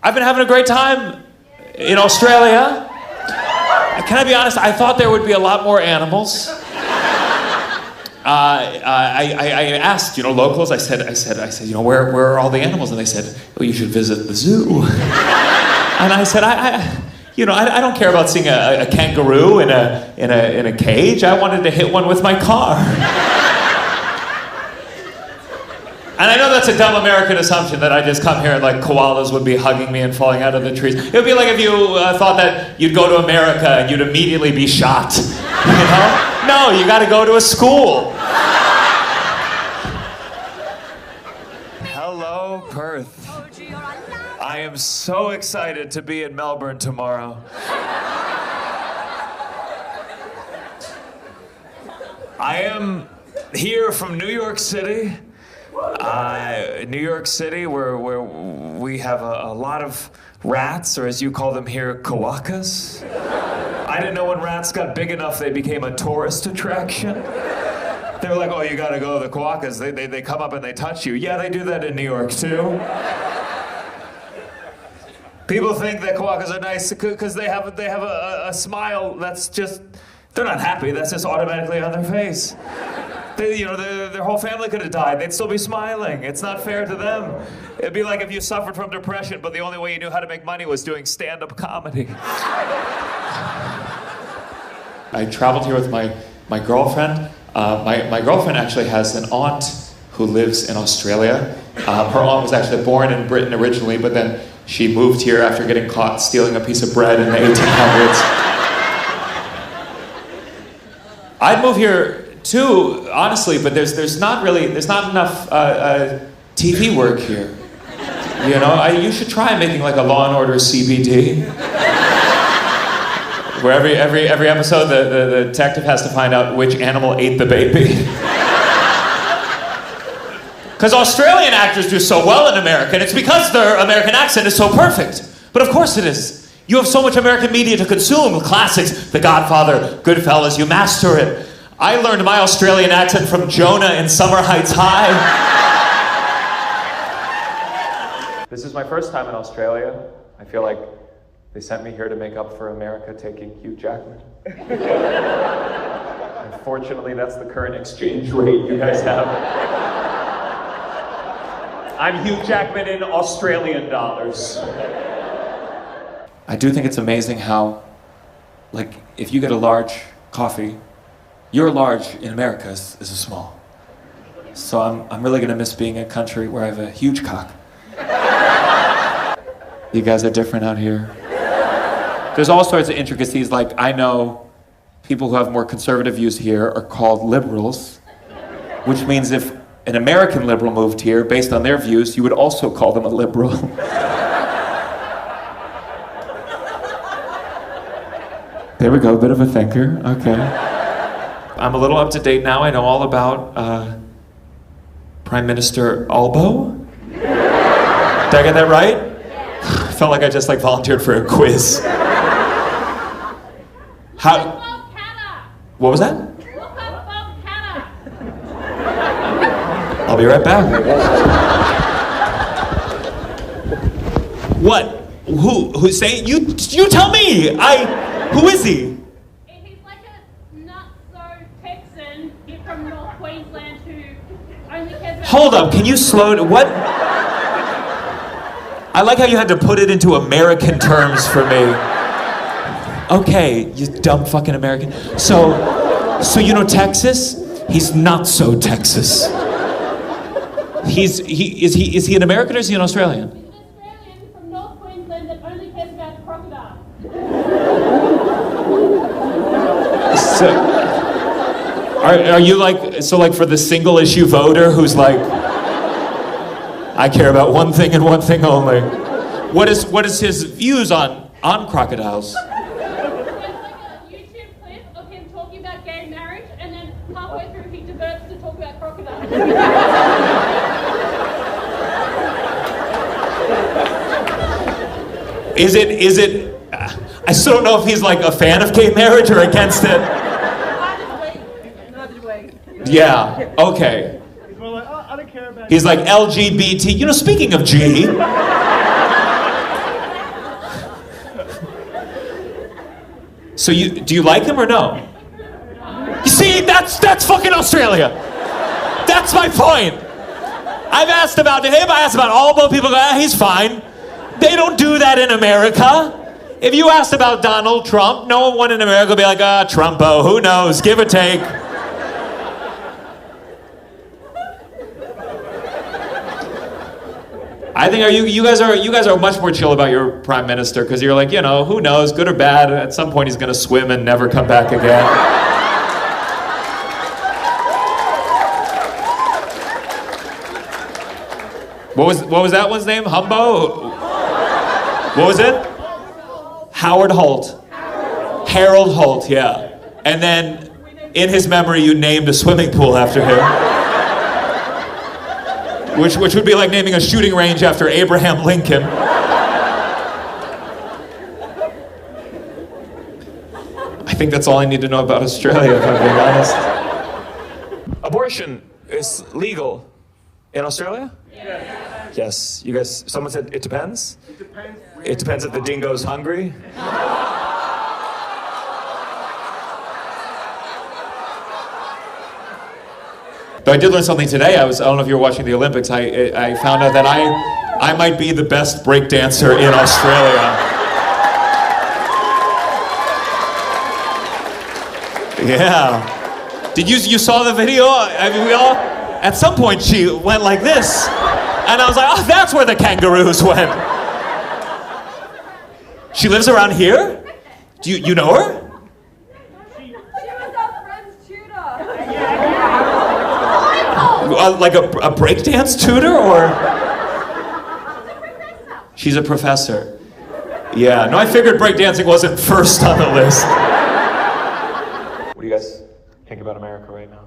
I've been having a great time in Australia. Can I be honest? I thought there would be a lot more animals. I asked, locals. I said, where are all the animals? And they said, well, you should visit the zoo. And I said, I don't care about seeing a kangaroo in a cage. I wanted to hit one with my car. And I know that's a dumb American assumption that I just come here and like koalas would be hugging me and falling out of the trees. It would be like if you thought that you'd go to America and you'd immediately be shot. No, you got to go to a school. Hello, Perth. I am so excited to be in Melbourne tomorrow. I am here from New York City. New York City, where we have a lot of rats, or as you call them here, koakas. I didn't know when rats got big enough they became a tourist attraction. They were like, oh, you gotta go to the koakas. They come up and they touch you. Yeah, they do that in New York too. People think that koakas are nice because they have a smile that's just, they're not happy, that's just automatically on their face. Their whole family could have died. They'd still be smiling. It's not fair to them. It'd be like if you suffered from depression, but the only way you knew how to make money was doing stand-up comedy. I traveled here with my girlfriend. My girlfriend actually has an aunt who lives in Australia. Her aunt was actually born in Britain originally, but then she moved here after getting caught stealing a piece of bread in the 1800s. I'd move here too, honestly, but there's not enough TV work here. You should try making like a Law and Order CBD, where every episode the detective has to find out which animal ate the baby. Because Australian actors do so well in America, and it's because their American accent is so perfect. But of course it is. You have so much American media to consume, classics, The Godfather, Goodfellas, you master it. I learned my Australian accent from Jonah in Summer Heights High. This is my first time in Australia. I feel like they sent me here to make up for America taking Hugh Jackman. Unfortunately, that's the current exchange rate you guys have. I'm Hugh Jackman in Australian dollars. I do think it's amazing how, like, if you get a large coffee, your large in America is a small. So I'm really gonna miss being in a country where I have a huge cock. You guys are different out here. There's all sorts of intricacies, like I know people who have more conservative views here are called liberals, which means if an American liberal moved here, based on their views, you would also call them a liberal. There we go, a bit of a thinker, okay. I'm a little up to date now. I know all about Prime Minister Albo. Did I get that right? I felt like I just volunteered for a quiz. How? What was that? I'll be right back. What? Who's saying? You tell me. Who is he? He's like a not-so-Texan from North Queensland who only cares about... Hold up, can you slow down? What? I like how you had to put it into American terms for me. Okay, you dumb fucking American. So you know Texas? He's not so Texas. Is he an American or is he an Australian? He's an Australian from North Queensland that only cares about crocodiles. So, are you like for the single issue voter who's like, I care about one thing and one thing only? What is his views on crocodiles? There's like a YouTube clip of him talking about gay marriage, and then halfway through he diverts to talk about crocodiles. Is it? I still don't know if he's like a fan of gay marriage or against it. Yeah. Okay. He's more like, oh, I don't care about. He's like LGBT. Speaking of G. So do you like him or no? You see, that's fucking Australia. That's my point. I've asked about him, I asked about all both people, he's fine. They don't do that in America. If you asked about Donald Trump, no one in America would be like, Trumpo, who knows, give or take. I think you guys are much more chill about your prime minister because you're like, who knows, good or bad, at some point he's gonna swim and never come back again. What was that one's name? Humbo? What was it? Howard Holt. Harold Holt, yeah. And then in his memory you named a swimming pool after him. Which would be like naming a shooting range after Abraham Lincoln. I think that's all I need to know about Australia, if I'm being honest. Abortion is legal in Australia? Yes. You guys, someone said it depends? It depends. It depends if the dingo's hungry. Though I did learn something today. I don't know if you were watching the Olympics. I found out that I might be the best break dancer in Australia. Yeah. Did you saw the video? I mean, we all, at some point she went like this. And I was like, oh, that's where the kangaroos went. She lives around here? Do you know her? She was our friend's tutor. Like a breakdance tutor, or? She's a professor. Yeah, no, I figured breakdancing wasn't first on the list. What do you guys think about America right now?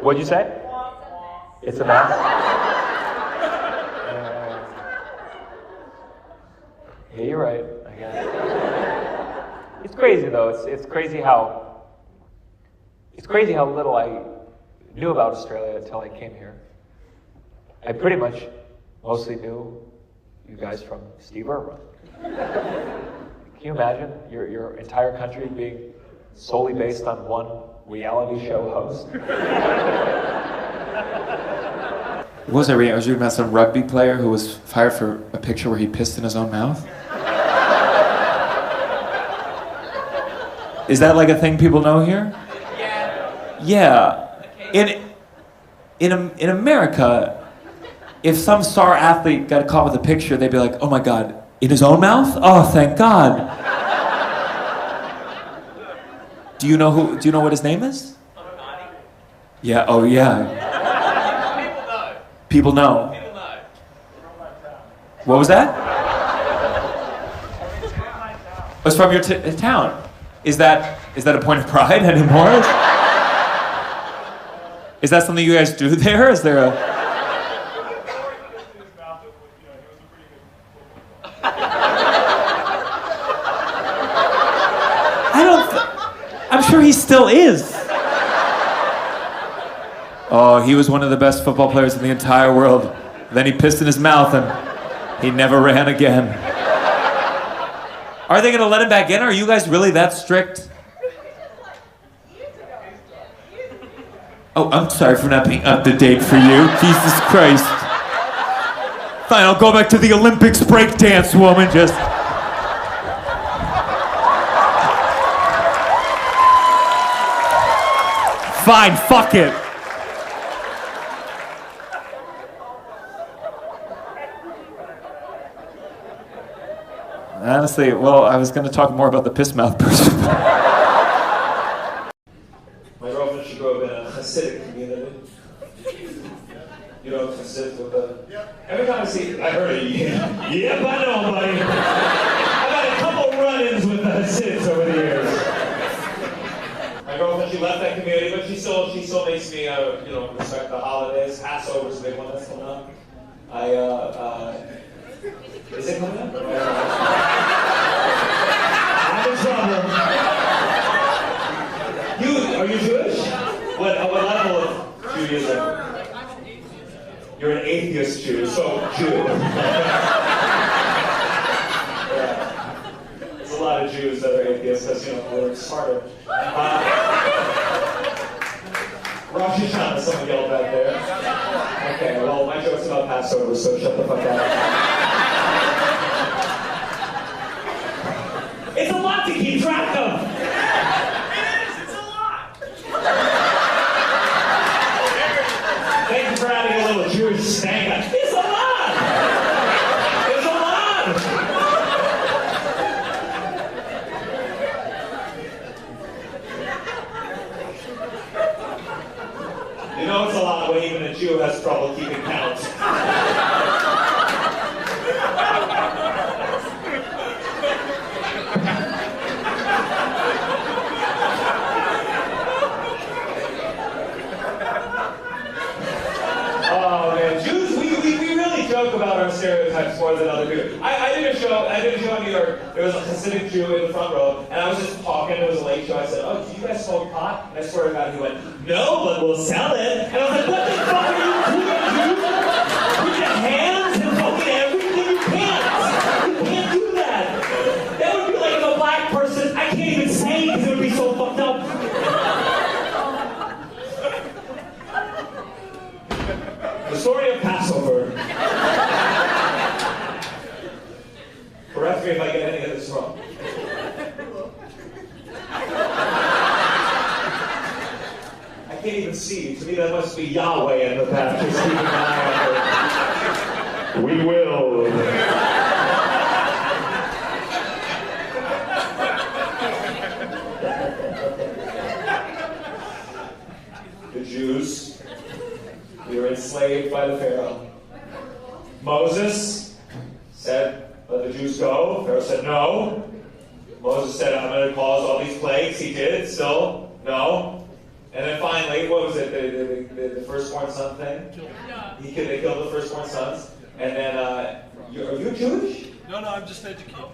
What'd you say? It's a mess? Yeah, you're right, I guess. It's crazy though, it's crazy how little I knew about Australia until I came here. I pretty much mostly knew you guys from Steve Irwin. Can you imagine your entire country being solely based on one reality show host? What was I reading? I was reading about some rugby player who was fired for a picture where he pissed in his own mouth. Is that like a thing people know here? Yeah. In America, if some star athlete got caught with a picture, they'd be like, oh my God, in his own mouth? Oh, thank God. Do you know what his name is? Yeah, oh yeah. People know. What was that? It's from your town. Is that a point of pride anymore? Is that something you guys do there? Is there a... I'm sure he still is. Oh, he was one of the best football players in the entire world. Then he pissed in his mouth and he never ran again. Are they gonna let him back in? Are you guys really that strict? Oh, I'm sorry for not being up to date for you. Jesus Christ. Fine, I'll go back to the Olympics breakdance, woman, just... Fine, fuck it. Honestly, well, I was going to talk more about the piss mouth person. My girlfriend, she grew up in a Hasidic community. You know, Hasidic with the... Every time I heard a yep, I know, buddy. I've had a couple run-ins with the Hasidics over the years. My girlfriend, she left that community, but she still makes me, respect the holidays. Passover's a big one that's coming up. Is it coming up? I'm in trouble. Are you Jewish? What level of Judaism? You're an atheist Jew, so Jew. Yeah. lot of Jews that are atheists because, we're smarter. Rosh Hashanah, someone yelled back there. Okay, well, my joke's about Passover, so shut the fuck up. It's a lot to keep track of. It is, it's a lot. Thank you for adding a little Jewish stank. It's a lot! It's a lot! You know it's a lot when even a Jew has trouble keeping count. Oh man, Jews, we really joke about our stereotypes more than other people. I did a show in New York. There was a Hasidic Jew in the front row, and I was just talking. It was a late show. I said, "Oh, do you guys smoke pot?" And I swear to God, he went, "No, but we'll sell it." And I was like, "What the fuck are you doing, dude? With your hands and fucking everything? You can't. You can't do that. That would be like if a black person. I can't even say it because it would be so fucked up." The story of Passover. Correct me if I get any of this wrong. I can't even see. To me, that must be Yahweh in the path. Just keeping an eye on her. We will. The Jews, we were enslaved by the Pharaoh. Moses said, "Let the Jews go." Pharaoh said, "No." Moses said, "I'm going to cause all these plagues." He did. Still, no. And then finally, what was it? The firstborn son thing? They killed the firstborn sons. And then, are you Jewish? No, I'm just educated.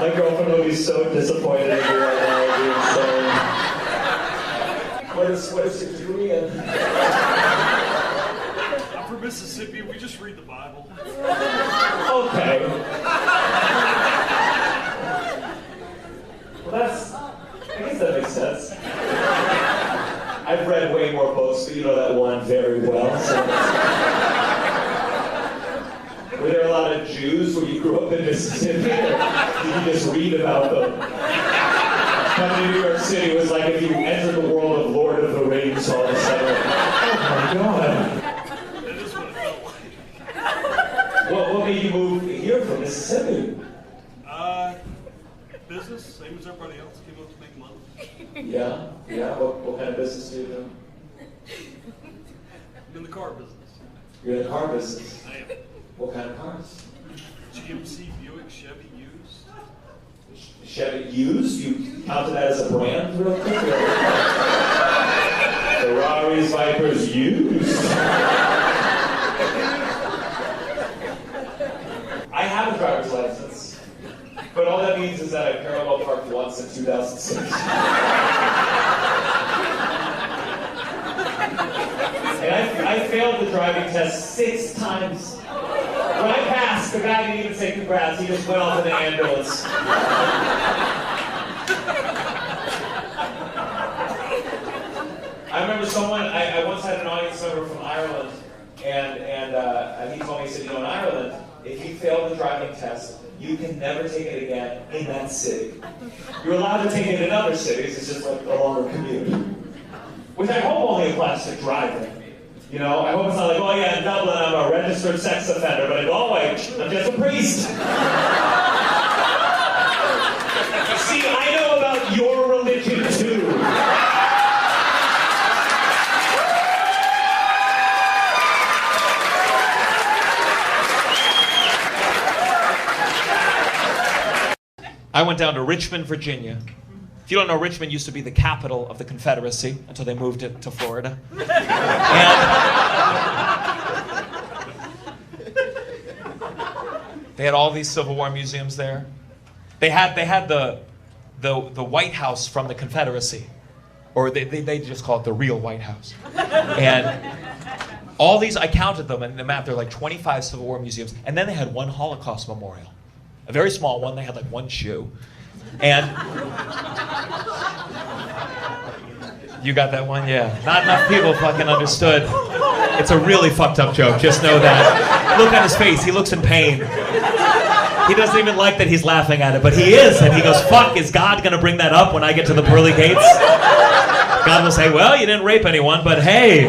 My girlfriend will be so disappointed in me right now. What is your degree in? I'm from Mississippi. We just read the Bible. Okay. Well, I guess that makes sense. I've read way more books, but you know that one very well. So were there a lot of Jews when you grew up in Mississippi, or did you just read about them? Coming to New York City was like if you entered the world of Lord of the Rings all of a sudden. Oh my God. That is what it felt like. What made you move here from Mississippi? Business, same as everybody else. Came up to make money. Yeah. What kind of business do you do? I'm in the car business. You're in the car business. I am. What kind of cars? GMC, Buick, Chevy, used. Chevy used? You counted that as a brand real quick? Ferraris, Vipers used? I have a driver's license. But all that means is that I parallel parked once in 2006. And I failed the driving test 6 times. When I passed, the guy didn't even say congrats, he just went off in the ambulance. I remember I once had an audience member from Ireland, and he told me, he said, in Ireland, if you fail the driving test, you can never take it again in that city. You're allowed to take it in other cities, it's just like a longer commute. Which I hope only applies to driving. I hope it's not like, oh yeah, in Dublin I'm a registered sex offender, but in Galway, I'm just a priest. See, I know about your religion too. I went down to Richmond, Virginia. If you don't know, Richmond used to be the capital of the Confederacy until they moved it to Florida. They had all these Civil War museums there. They had the White House from the Confederacy, or they just call it the real White House. And all these, I counted them in the map. There were like 25 Civil War museums, and then they had one Holocaust memorial, a very small one. They had like one shoe, and you got that one, yeah. Not enough people fucking understood. It's a really fucked up joke. Just know that. Look at his face. He looks in pain. He doesn't even like that he's laughing at it, but he is. And he goes, fuck, is God going to bring that up when I get to the pearly gates? God will say, well, you didn't rape anyone, but hey,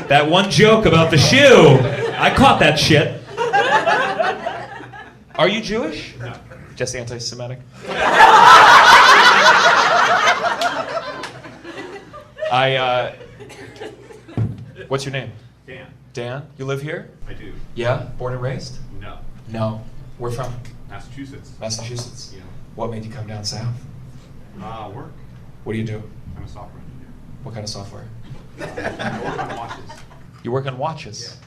that one joke about the shoe, I caught that shit. Are you Jewish? No. Just anti-Semitic? What's your name? Dan. Dan? You live here? I do. Yeah? Born and raised? No. No. Where from? Massachusetts. Massachusetts. Yeah. What made you come down south? Work. What do you do? I'm a software engineer. What kind of software? I work on watches. You work on watches?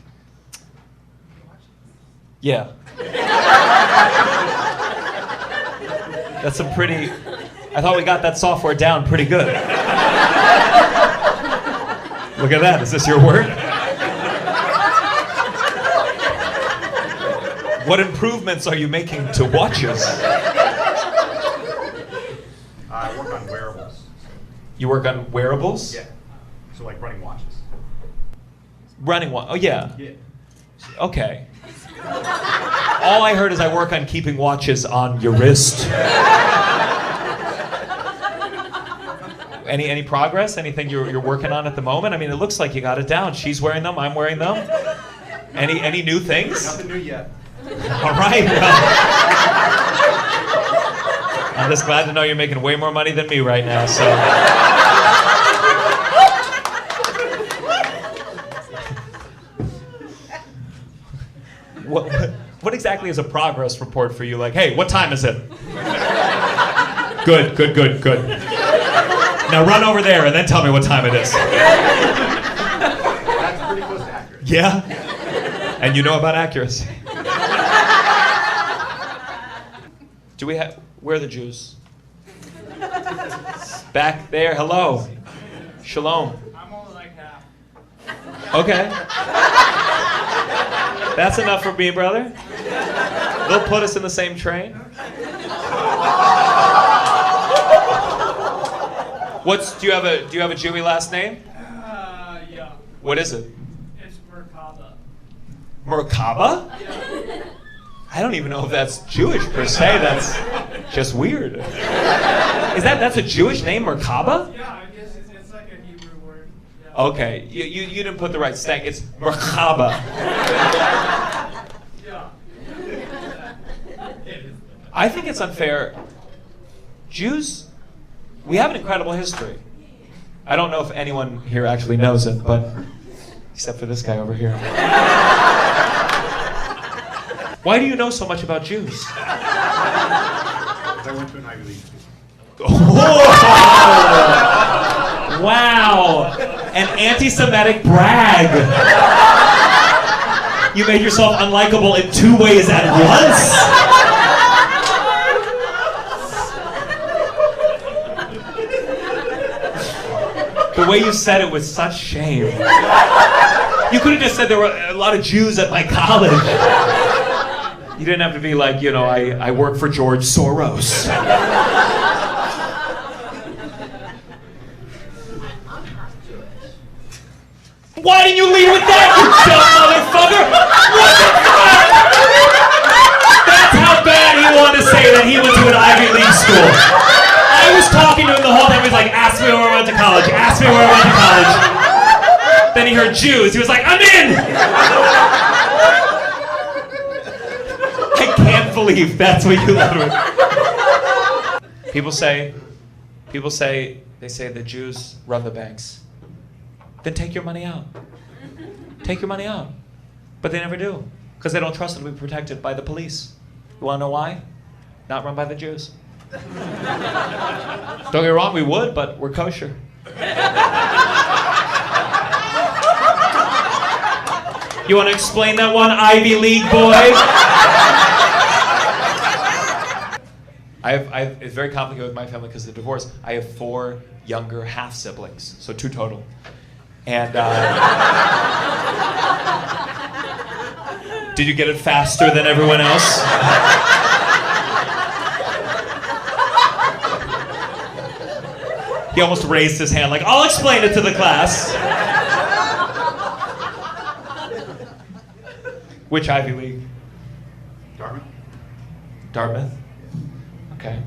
Yeah. That's some pretty... I thought we got that software down pretty good. Look at that. Is this your work? What improvements are you making to watches? I work on wearables. You work on wearables? Yeah. So like running watches. Running one. Oh, yeah. Yeah. Okay. All I heard is I work on keeping watches on your wrist. Any progress? Anything you're working on at the moment? I mean, it looks like you got it down. She's wearing them. I'm wearing them. Any new things? Nothing new yet. All right. Well, I'm just glad to know you're making way more money than me right now. So. What exactly is a progress report for you? Like, hey, what time is it? Good. Now run over there and then tell me what time it is. That's pretty close to accurate. Yeah? And you know about accuracy. Do we have... Where are the Jews? Back there. Hello. Shalom. I'm only like half. Okay. That's enough for me, brother. They'll put us in the same train. Do you have a Jewy last name? Yeah. What is it? It's Merkaba. Merkaba? Yeah. I don't even know if that's Jewish per se. That's just weird. That's a Jewish name, Merkaba? Yeah, I guess it's like a Hebrew word. Yeah. Okay, you didn't put the right stank. It's Merkaba. Yeah. I think it's unfair. Jews, we have an incredible history. I don't know if anyone here actually knows it, but except for this guy over here. Why do you know so much about Jews? I went to an Ivy League school. Oh! Wow! An anti-Semitic brag. You made yourself unlikable in 2 ways at once? The way you said it with such shame. You could have just said there were a lot of Jews at my college. You didn't have to be like, I work for George Soros. Why didn't you lead with that, you dumb motherfucker? What the fuck? That's how bad he wanted to say that he went to an Ivy League school. I was talking to him the whole time. He was like, ask me where I went to college. Ask me where I went to college. Then he heard Jews. He was like, I'm in! I can't believe that's what you led with. People say they say the Jews run the banks. Then take your money out. Take your money out. But they never do. Because they don't trust it to be protected by the police. You want to know why? Not run by the Jews. Don't get me wrong, we would, but we're kosher. You want to explain that one, Ivy League boy? It's very complicated with my family because of the divorce. I have 4 younger half-siblings, so 2 total. And did you get it faster than everyone else? He almost raised his hand like, I'll explain it to the class. Which Ivy League? Dartmouth? Dartmouth? Okay.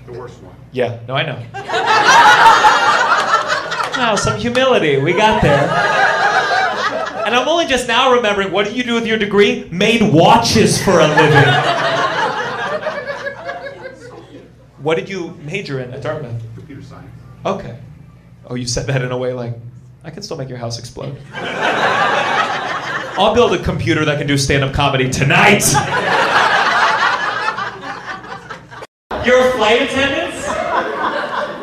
The worst one. Yeah, no, I know. Oh, some humility. We got there. And I'm only just now remembering, what did you do with your degree? Made watches for a living. What did you major in at Dartmouth? Computer science. Okay. Oh, you said that in a way like, I can still make your house explode. I'll build a computer that can do stand-up comedy tonight. You're a flight attendant?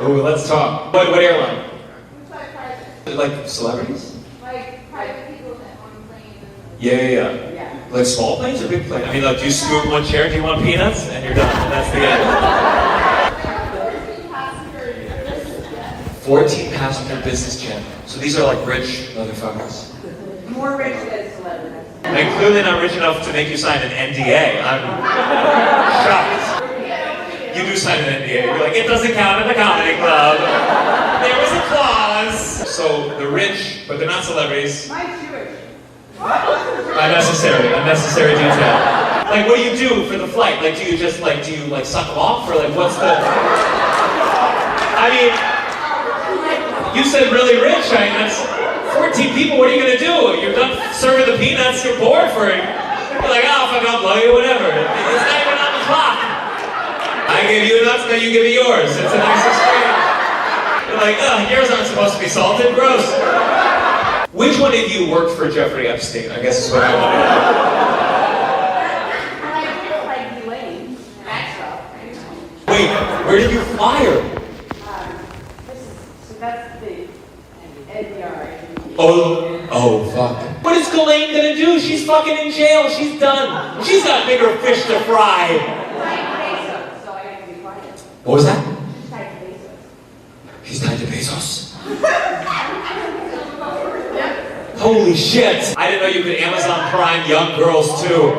Ooh, let's talk. What airline? Like celebrities? Like private people that own planes. Yeah. Like small planes or big planes? I mean, like, do you scoop one chair, do you want peanuts? And you're done, and that's the end. 14 passenger business jet. So these are like rich motherfuckers. More rich than celebrities. And clearly not rich enough to make you sign an NDA. I'm shocked. You do sign an NDA. You're like, it doesn't count at the comedy club. There was a clause. So they're rich, but they're not celebrities. Mine's Jewish. Unnecessary detail. Like, what do you do for the flight? Like, do you suck them off? Or like, what's the... I mean, you said really rich. I mean, that's 14 people, what are you gonna do? You're done serving the peanuts, you're bored for it. You're like, oh, fuck, I'll blow you, whatever. It's not even on the clock. I give you nuts, now you give me yours. It's a nice exchange. You're like, oh, yours aren't supposed to be salted, gross. Which one of you worked for Jeffrey Epstein? I guess is what I want to know. Like Ghislaine, Maxwell. Wait, where did you fire? That's the NPR. Oh, fuck. What is Ghislaine gonna do? She's fucking in jail. She's done. She's got bigger fish to fry. So I have to be quiet. What was that? She's tied to Bezos. He's tied to Bezos? Holy shit. I didn't know you could Amazon Prime young girls too.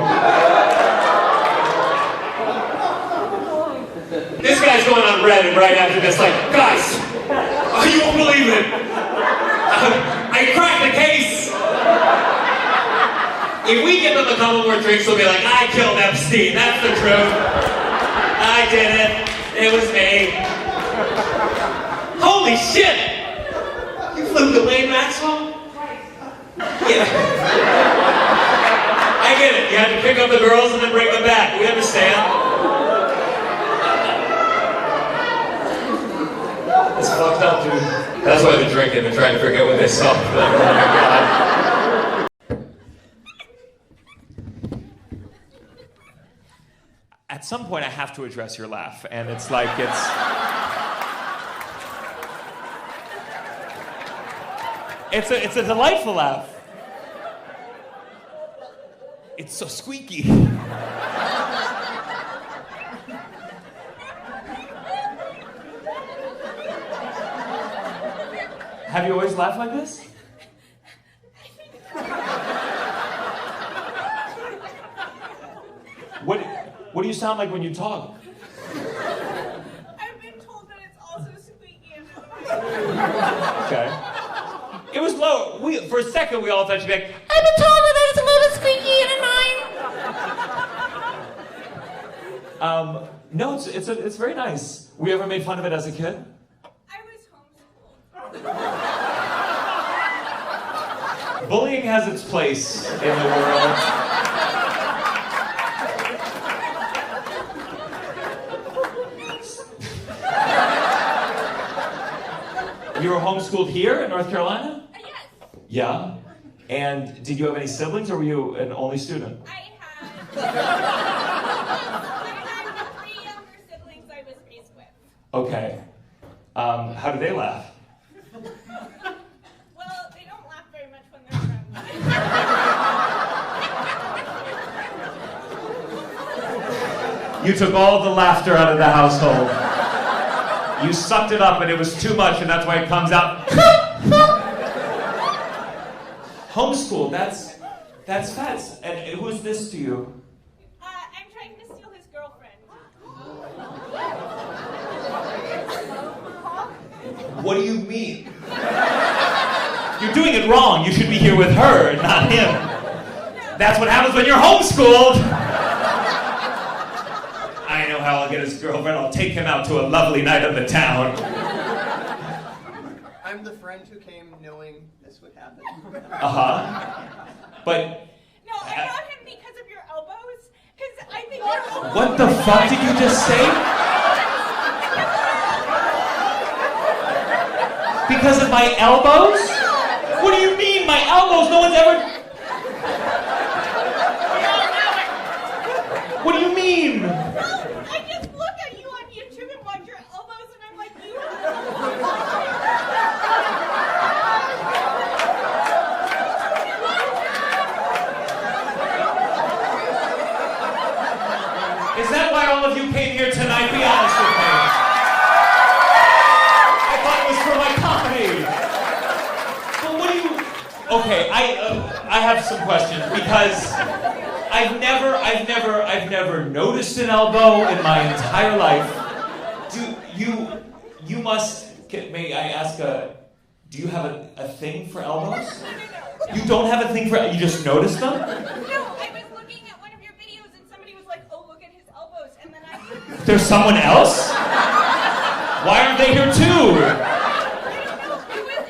This guy's going on Reddit right after this like, guys, oh, you won't believe it. I cracked the case. If we give them a couple more drinks, they'll be like, I killed Epstein. That's the truth. I did it. It was me. Holy shit! You flew Ghislaine Maxwell? Yeah. I get it. You had to pick up the girls and then bring them back. We understand. It's fucked up, dude. That's why they're drinking. They're trying to forget what they saw. Oh my God. At some point, I have to address your laugh, and it's like it's a delightful laugh. It's so squeaky. Have you always laughed like this? What do you sound like when you talk? I've been told that it's also squeaky. Okay. It was low. For a second, we all thought you'd be like, I've been told that it's a little squeaky and annoying. No, it's very nice. We ever made fun of it as a kid? I was homeschooled. Bullying has its place in the world. You were homeschooled here in North Carolina? Yes. Yeah. And did you have any siblings, or were you an only student? I have 3 younger siblings Okay. How do they laugh? Well, they don't laugh very much when they're around. You took all the laughter out of the household. You sucked it up and it was too much and that's why it comes out. Homeschool, that's fast. And who's this to you? I'm trying to steal his girlfriend. What do you mean? You're doing it wrong. You should be here with her, not him. That's what happens when you're homeschooled. I know how I'll get his girlfriend. I'll take him out to a lovely night of the town. I'm the friend who came knowing this would happen. But... No, I brought him because of your elbows. Because I think your elbows... What the fuck did you just say? Because of my elbows? What do you mean, my elbows? No one's ever... What do you mean? I just look at you on YouTube and watch your elbows and I'm like, you Is that why all of you came here tonight? Be honest with me. I thought it was for my comedy. But what do you... Okay, I have some questions because I've never noticed an elbow in my entire life. You must... May I ask do you have a thing for elbows? You don't have a thing for... You just noticed them? No, I was looking at one of your videos and somebody was like, oh, look at his elbows, and then I... There's someone else? Why aren't they here too? I don't know.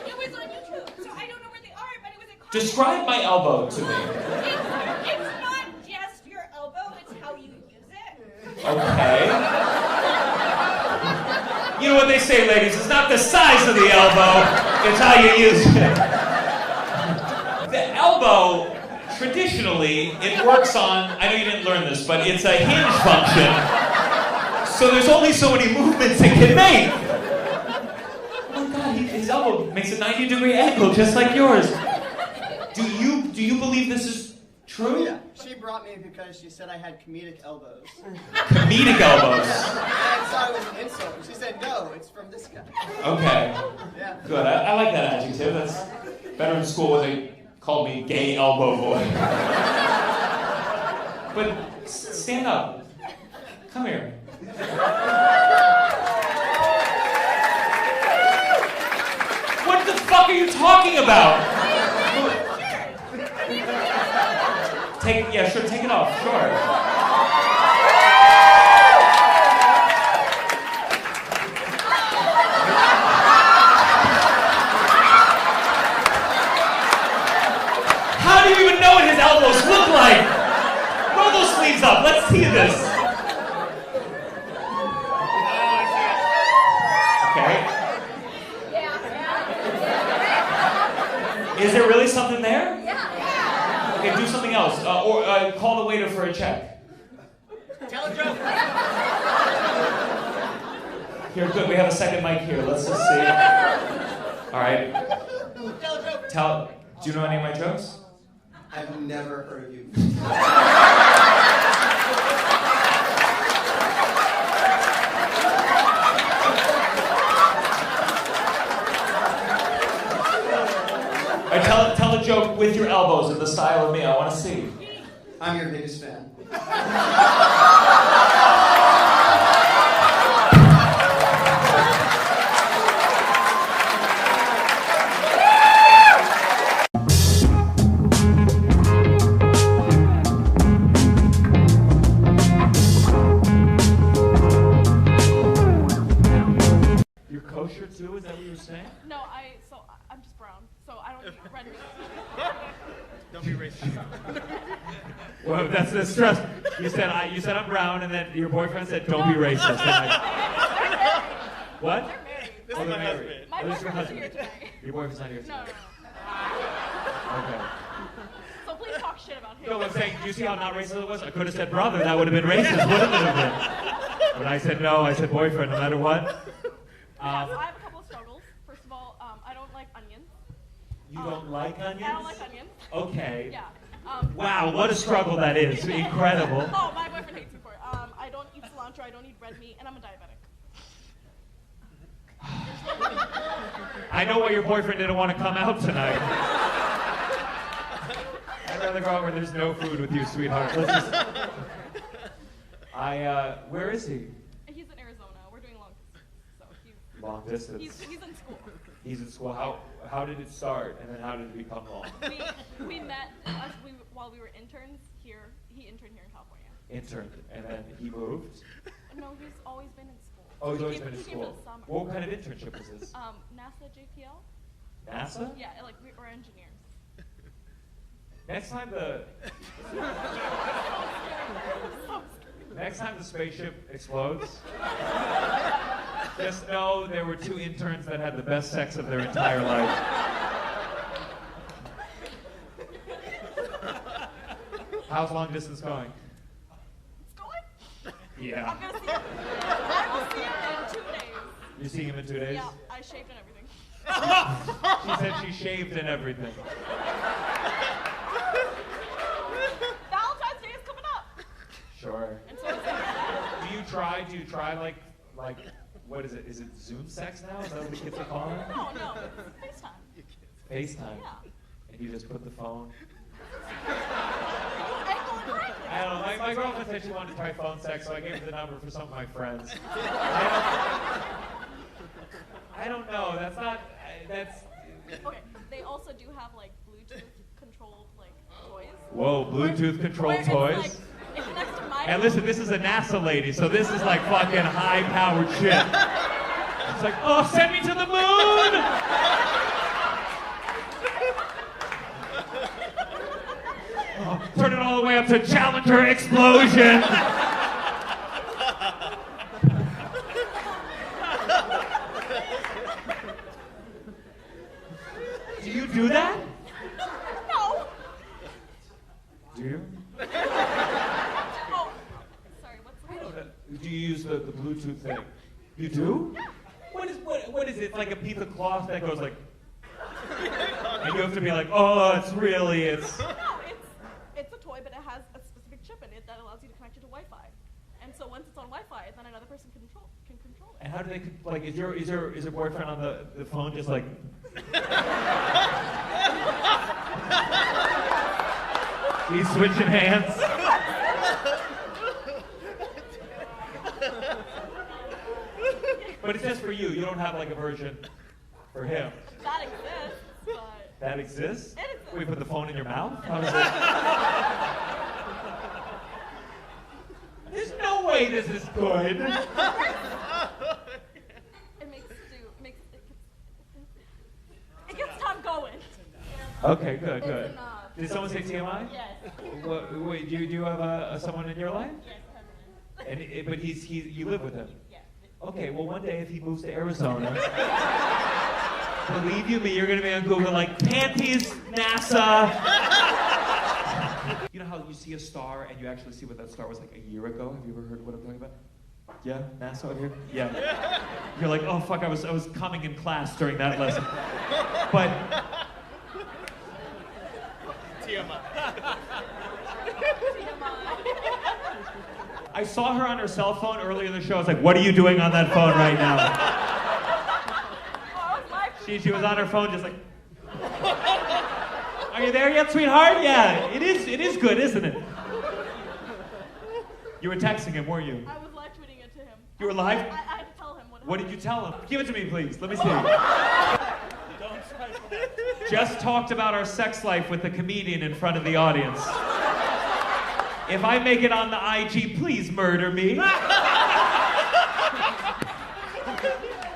It was on YouTube, so I don't know where they are, but it was a comment. Describe my elbow to me. It's not just your elbow, it's how you use it. Okay. You know what they say, ladies, it's not the size of the elbow, it's how you use it. The elbow, traditionally, it works on, I know you didn't learn this, but it's a hinge function. So there's only so many movements it can make. Oh my God, his elbow makes a 90-degree angle, just like yours. Do you believe this is true? Yeah, she brought me because she said I had comedic elbows. Comedic elbows. And I thought it was an insult. She said, no, it's from this guy. Okay. Yeah. Good. I like that adjective. That's better in school when they called me gay elbow boy. But stand up. Come here. What the fuck are you talking about? Take it off, sure. How do you even know what his elbows look like? Roll those sleeves up, let's see this. Okay. Is there really something there? Okay, do something else. Or call the waiter for a check. Tell a joke. Here, good. We have a second mic here. Let's just see. All right. Tell a joke. Do you know any of my jokes? I've never heard you. All right, tell a joke with your elbows in the style of me. I want to see. I'm your biggest fan. You're kosher too? Is that what you were saying? No, I'm just brown, so I don't eat red meat. Don't be racist. Well, that's the stress. You said I'm brown, and then your boyfriend said, "Don't be racist." What? This Oh, is my they're married. husband. My Oh, this is your boyfriend's husband. here today. Your boyfriend's not here No, today. no. Okay. So please talk shit about him. No, I'm saying, do you see how not racist it was? I could have said brother. That would have been racist, wouldn't it have been? And I said no. I said boyfriend, no matter what. Yes, I have a couple of struggles. First of all, I don't like onions. You don't like onions? I don't like onions. Okay. Yeah. Wow, what a struggle that is. Incredible. Oh, my boyfriend hates me for it. I don't eat cilantro, I don't eat red meat, and I'm a diabetic. I know why your boyfriend didn't want to come out tonight. I'd rather go out where there's no food with you, sweetheart. Let's just... where is he? He's in Arizona. We're doing long distance. So Long distance. he's in school. He's in school. How did it start, and then how did it become long? We met while we were interns here. He interned here in California. Interned, and then he moved. No, he's always been in school. Oh, he's always He been in came for school. the summer. What kind of internship was this? NASA JPL. NASA? Yeah, like we're engineers. Next time the spaceship explodes, just know there were 2 interns that had the best sex of their entire life. How's long distance going? It's going. Yeah. I'm gonna see him. I will see him in 2 days. You're seeing him in 2 days? Yeah, I shaved and everything. She said she shaved and everything. Valentine's Day is coming up. Sure. And so is Do you try like what is it? Is it Zoom sex now? Is that what the kids are calling it? No, it's FaceTime. FaceTime. Yeah. And you just put the phone. I I don't know. My girlfriend said she wanted to try phone sex, so I gave her the number for some of my friends. I don't know. That's not. That's. Okay. They also do have like Bluetooth controlled like toys. Whoa, Bluetooth controlled Where toys. it's like, it connects to my. And listen, this is a NASA lady, so this is like fucking high-powered shit. It's like, oh, send me to the moon! Oh, turn it all the way up to Challenger explosion! Do you do that? No. Do you? Oh. Sorry. What's the Do you use the Bluetooth thing? You do? What is it? Like a piece of cloth that goes like, and you have to be like, oh, it's. No, it's a toy, but it has a specific chip in it that allows you to connect it to Wi-Fi. And so once it's on Wi-Fi, then another person can control it. And how do they like? Is your boyfriend on the phone just like? He's switching hands. But it's just for you. You don't have like a version for him. That exists, but That exists? It exists. We put the phone in your mouth? How does it? There's no way this is good. it makes it gets Tom going. Okay, good, good. It's enough. Did someone say TMI? Yes. Wait, do you have someone in your life? Yes, permanent. But you live with him? Yes. Okay, well one day if he moves to Arizona, believe you me, you're gonna be on Google like Panties, NASA. You know how you see a star and you actually see what that star was like a year ago? Have you ever heard what I'm talking about? Yeah, NASA over here? Yeah. You're like, oh fuck, I was coming in class during that lesson. But I saw her on her cell phone earlier in the show. I was like, what are you doing on that phone right now? She was on her phone just like, are you there yet, sweetheart? Yeah, it is good, isn't it? You were texting him, weren't you? I was live tweeting it to him. You were live? I had to tell him What did you tell him? Give it to me, please. Let me see. Don't try for that. Just talked about our sex life with a comedian in front of the audience. If I make it on the IG, please murder me.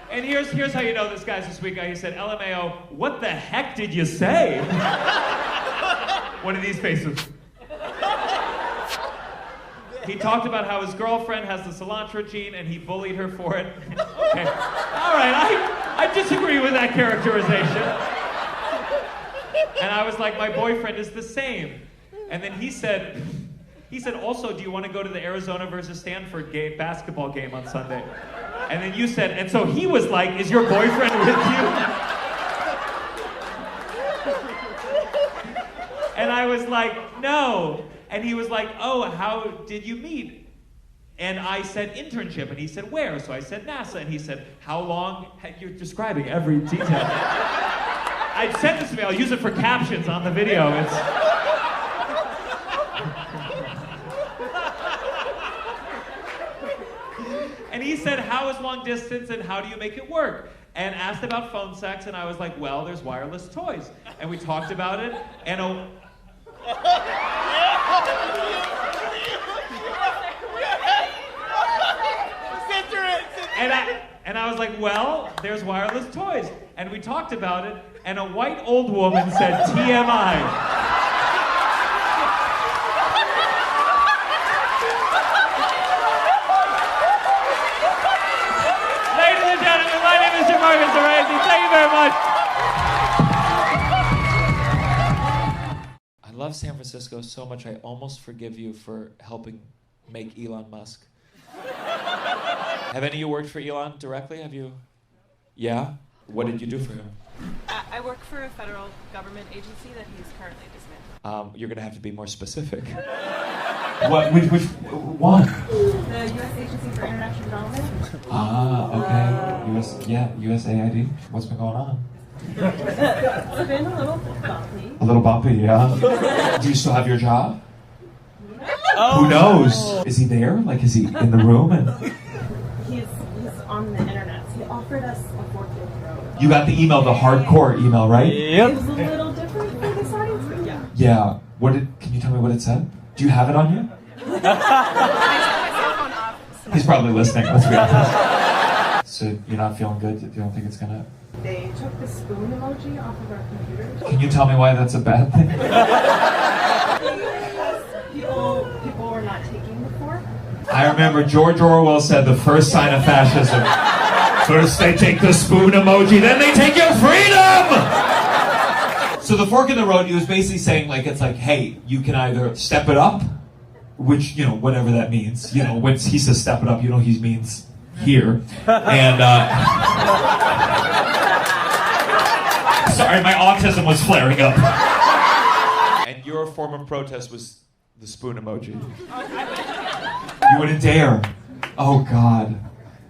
And here's how you know this guy's a sweet guy. He said, LMAO, what the heck did you say? One of these faces. He talked about how his girlfriend has the cilantro gene and he bullied her for it. Okay. All right, I disagree with that characterization. And I was like, my boyfriend is the same. And then he said, He said, also, do you want to go to the Arizona versus Stanford basketball game on Sunday? And then you said, and so he was like, is your boyfriend with you? And I was like, no. And he was like, oh, how did you meet? And I said, internship. And he said, where? So I said, NASA. And he said, how long? You're describing every detail. I sent this to me. I'll use it for captions on the video. And he said, how is long distance and how do you make it work? And asked about phone sex. And I was like, well, there's wireless toys. And we talked about it. And And I was like, well, there's wireless toys. And we talked about it, and a white old woman said, TMI. Ladies and gentlemen, my name is Gianmarco Soresi. Thank you very much. I love San Francisco so much, I almost forgive you for helping make Elon Musk. Have any of you worked for Elon directly? Have you? Yeah? What did you do for him? I work for a federal government agency that he's currently dismantling. You're going to have to be more specific. Which one? The U.S. Agency for International Development. Okay. USAID. What's been going on? It's been a little bumpy. A little bumpy, yeah. Do you still have your job? Who knows? Is he there? Like, is he in the room? And He's on the internet. He offered us a forklift road. you got the email, the hardcore email, right? It was a little different for the science, but yeah. Yeah. Can you tell me what it said? Do you have it on you? I turned my cell phone off. So He's probably listening. Let's be honest. So you're not feeling good? You don't think it's gonna? they took the spoon emoji off of our computers. Can you tell me why that's a bad thing? People were not taking the fork. I remember George Orwell said the first sign of fascism. First they take the spoon emoji, then they take your freedom! So the fork in the road, he was basically saying, like, it's like, hey, you can either step it up, which, you know, whatever that means. You know, when he says step it up, you know, he means here. And, sorry, my autism was flaring up. And your form of protest was the spoon emoji. You wouldn't dare. Oh, God.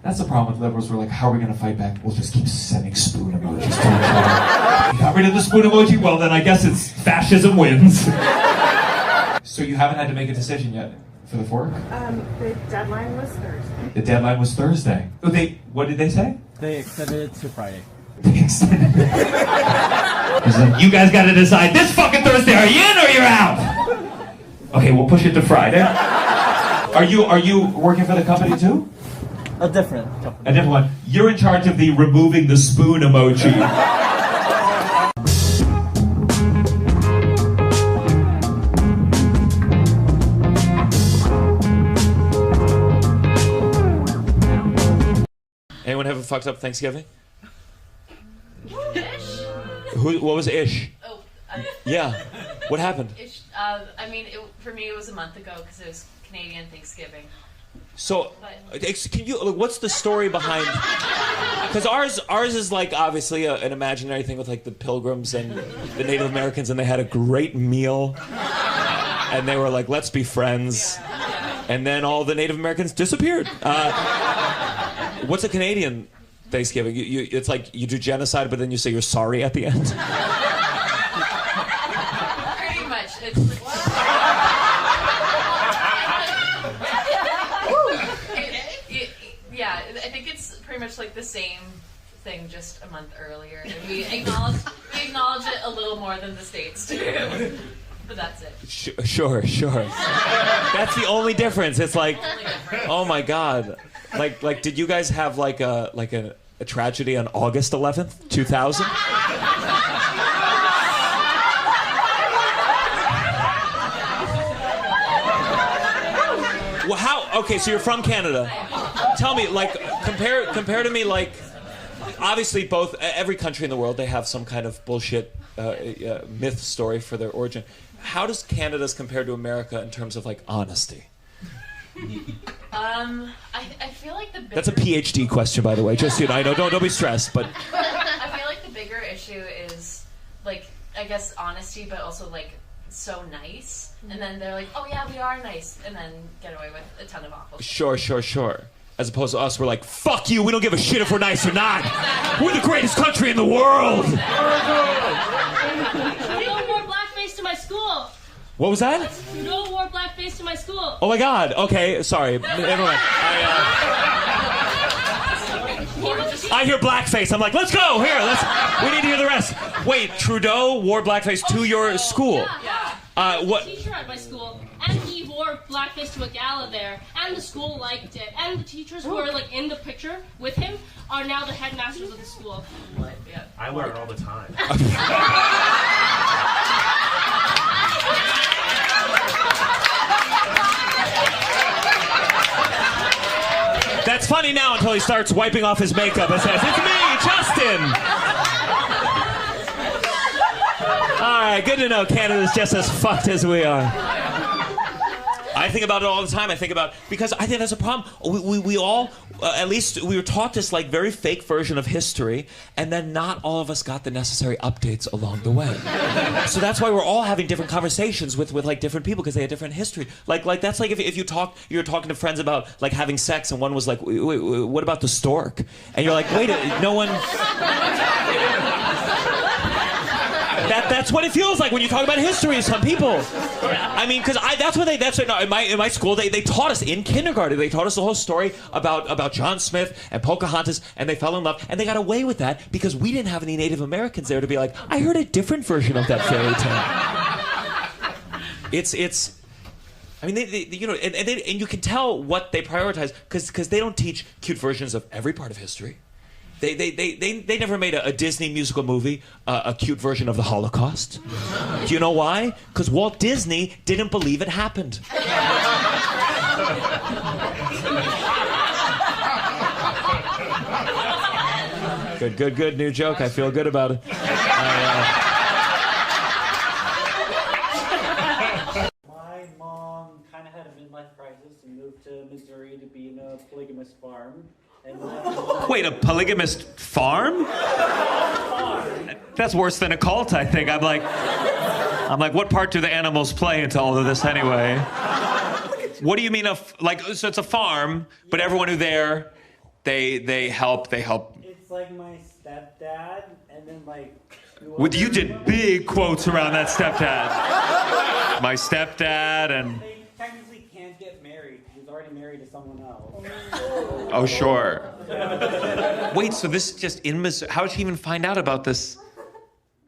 That's the problem with liberals. We're like, how are we going to fight back? We'll just keep sending spoon emojis to each other. You got rid of the spoon emoji? Well, then I guess it's fascism wins. So you haven't had to make a decision yet for the fork? The deadline was Thursday. The deadline was Thursday. Oh, what did they say? They extended it to Friday. They extended it. You guys got to decide this fucking Thursday. Are you in or you're out? Okay, we'll push it to Friday. Are you working for the company too? A different one. You're in charge of the removing the spoon emoji. Anyone have a fucked up Thanksgiving? Ish. What was Ish? Oh, Yeah. What happened? Ish. For me, it was a month ago because it was Canadian Thanksgiving. So, can you? What's the story behind? Because ours is like obviously an imaginary thing with like the Pilgrims and the Native Americans, and they had a great meal, and they were like, "Let's be friends," and then all the Native Americans disappeared. What's a Canadian Thanksgiving? It's like you do genocide, but then you say you're sorry at the end. Pretty much. It's yeah, I think it's pretty much like the same thing, just a month earlier. And we acknowledge it a little more than the States do. But that's it. Sure. That's the only difference. It's like, oh my God. Like, did you guys have like a tragedy on August 11th, 2000? Well, how? Okay, so you're from Canada. Tell me, like, compare to me, like, obviously every country in the world, they have some kind of bullshit myth story for their origin. how does Canada's compare to America in terms of like honesty? I feel like the bigger... That's a PhD question, by the way. Just, I know, don't be stressed, but... I feel like the bigger issue is, like, I guess honesty, but also, like, so nice. And then they're like, oh, yeah, we are nice. And then get away with a ton of awful shit. Sure. As opposed to us, we're like, fuck you, we don't give a shit if we're nice or not. We're the greatest country in the world. No more blackface to my school. What was that? No more blackface to my school. Oh my God. Okay, sorry. Never mind. I hear blackface. I'm like, let's go. Here, we need to hear the rest. Wait, Trudeau wore blackface to your school? Yeah. What? Teacher at my school, and he wore blackface to a gala there, and the school liked it, and the teachers who are like in the picture with him are now the headmasters of the school. Yeah. I wear it all the time. That's funny now until he starts wiping off his makeup and says, it's me, Justin! Alright, good to know Canada's just as fucked as we are. I think about it all the time. Because I think that's a problem. We all, at least we were taught this like very fake version of history, and then not all of us got the necessary updates along the way. So that's why we're all having different conversations with like different people because they had different history. Like that's like if you were talking to friends about like having sex, and one was like, wait, what about the stork? And you're like, wait, no one... That's what it feels like when you talk about history to some people. I mean, because in my school they taught us in kindergarten. They taught us the whole story about John Smith and Pocahontas, and they fell in love, and they got away with that because we didn't have any Native Americans there to be like, I heard a different version of that fairy tale. It's. I mean, and you can tell what they prioritize because they don't teach cute versions of every part of history. They never made a Disney musical movie, a cute version of the Holocaust. Do you know why? Because Walt Disney didn't believe it happened. Good. New joke. I feel good about it. My mom kind of had a midlife crisis and moved to Missouri to be in a polygamist farm. Wait, a polygamist farm? That's worse than a cult, I think. I'm like, what part do the animals play into all of this anyway? What do you mean so it's a farm, but everyone who there, they help. It's like my stepdad, and then like... You did big quotes around that stepdad. My stepdad and... They technically can't get married. He's already married to someone else. Oh, sure. Wait, so this is just in Missouri? How did she even find out about this?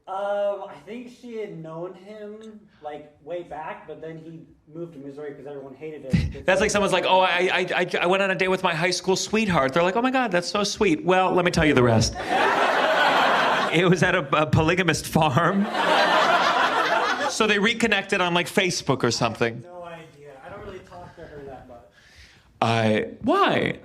I think she had known him like way back, but then he moved to Missouri because everyone hated him. That's like someone's like, oh, I went on a date with my high school sweetheart. They're like, oh my God, that's so sweet. Well, let me tell you the rest. It was at a polygamist farm. So they reconnected on like Facebook or something. No idea. I don't really talk to her that much. Why?